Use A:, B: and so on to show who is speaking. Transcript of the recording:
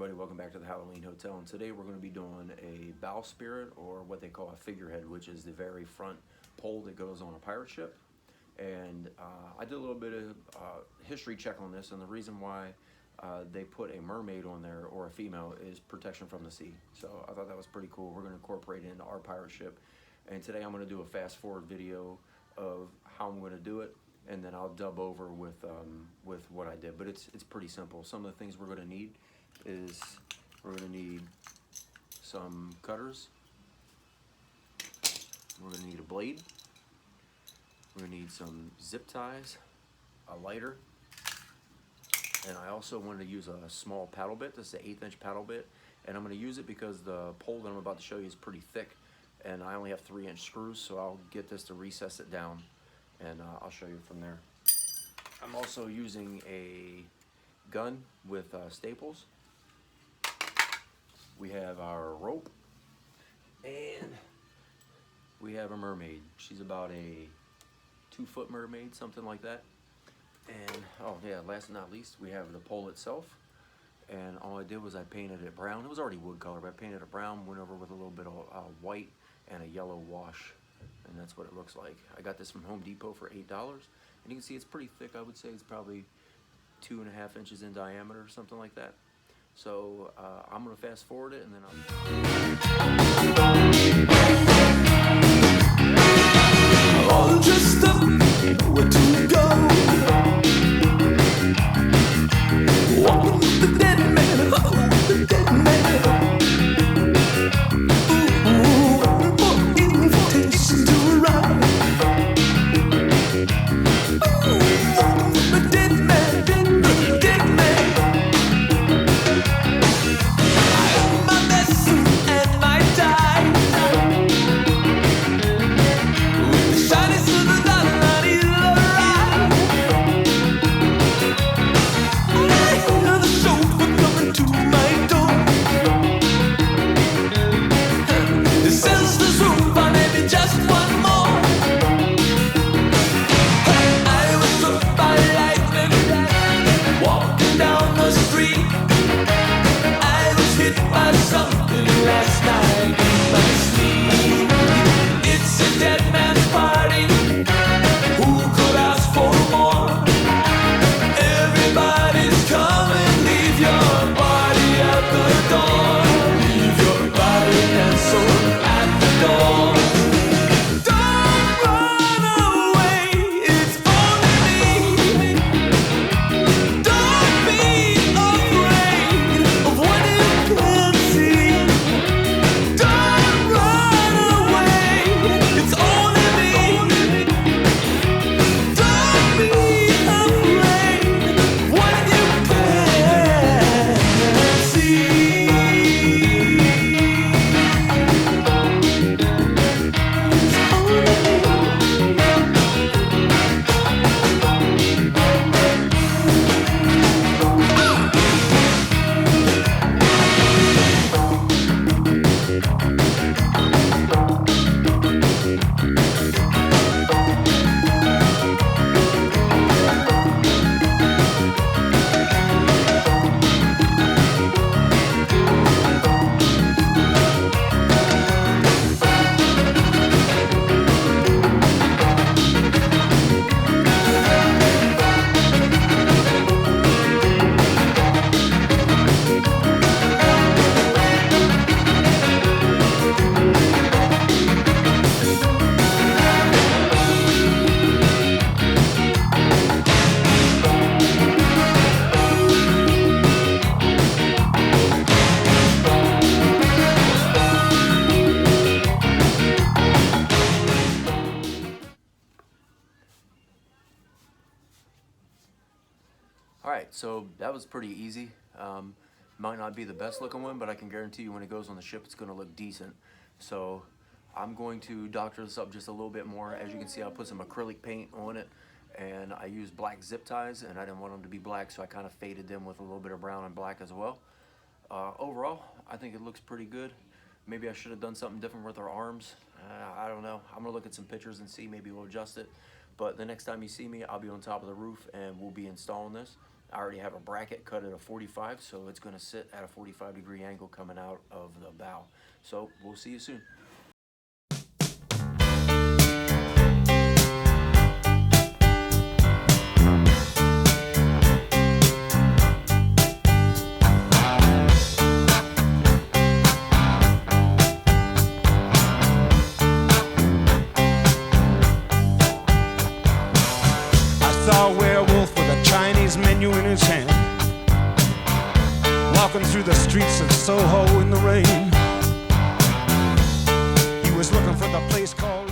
A: everybody, welcome back to the Halloween Hotel, and today we're going to be doing a bow spirit, or what they call a figurehead, which is the very front pole that goes on a pirate ship. And I did a little bit of history check on this, and the reason why they put a mermaid on there, or a female, is protection from the sea. So I thought that was pretty cool. We're going to incorporate it into our pirate ship, and today I'm going to do a fast forward video of how I'm going to do it, and then I'll dub over with what I did. But it's pretty simple. Some of the things we're going to need is we're going to need some cutters. We're going to need a blade. We're going to need some zip ties, a lighter, and I also wanted to use a small paddle bit. This is an 1/8 inch paddle bit, and I'm going to use it because the pole that I'm about to show you is pretty thick, and I only have 3-inch screws, so I'll get this to recess it down, and I'll show you from there. I'm also using a gun with staples. We have our rope, and we have a mermaid. She's about a 2-foot mermaid, something like that. And oh yeah, last but not least, we have the pole itself. And all I did was I painted it brown. It was already wood color, but I painted it brown, went over with a little bit of white and a yellow wash, and that's what it looks like. I got this from Home Depot for $8, and you can see it's pretty thick. I would say it's probably 2.5 inches in diameter or something like that. So I'm gonna fast forward it, and then I'll
B: all dressed up, where to go? Walking with the dead man, oh, with the dead man. Ooh, for invitation to ride. Ooh, walking with the dead man, the dead man. I own my lesson and my time. With the shiny silver dollar, I need a ride. I hear the chauffeur coming to my door. He says there's room for maybe just one more. I was struck by lightning, walking down the street. I was hit by something last night in my sleep. It's a dead man's party. Who could ask for more? Everybody's coming. Leave your body at the door. Leave your body and soul at the door. Don't run away. It's only me. Don't be afraid of what you can't see. Don't run away. It's only me. Don't be afraid of what you can't see.
A: Alright, so that was pretty easy. Might not be the best looking one, but I can guarantee you when it goes on the ship it's going to look decent. So I'm going to doctor this up just a little bit more. As you can see, I put some acrylic paint on it, and I used black zip ties, and I didn't want them to be black, so I kind of faded them with a little bit of brown and black as well. Overall, I think it looks pretty good. Maybe I should have done something different with our arms. I don't know. I'm going to look at some pictures and see. Maybe we'll adjust it. But the next time you see me, I'll be on top of the roof, and we'll be installing this. I already have a bracket cut at a 45, so it's going to sit at a 45-degree angle coming out of the bow. So we'll see you soon.
C: Saw a werewolf with a Chinese menu in his hand, walking through the streets of Soho in the rain. He was looking for the place called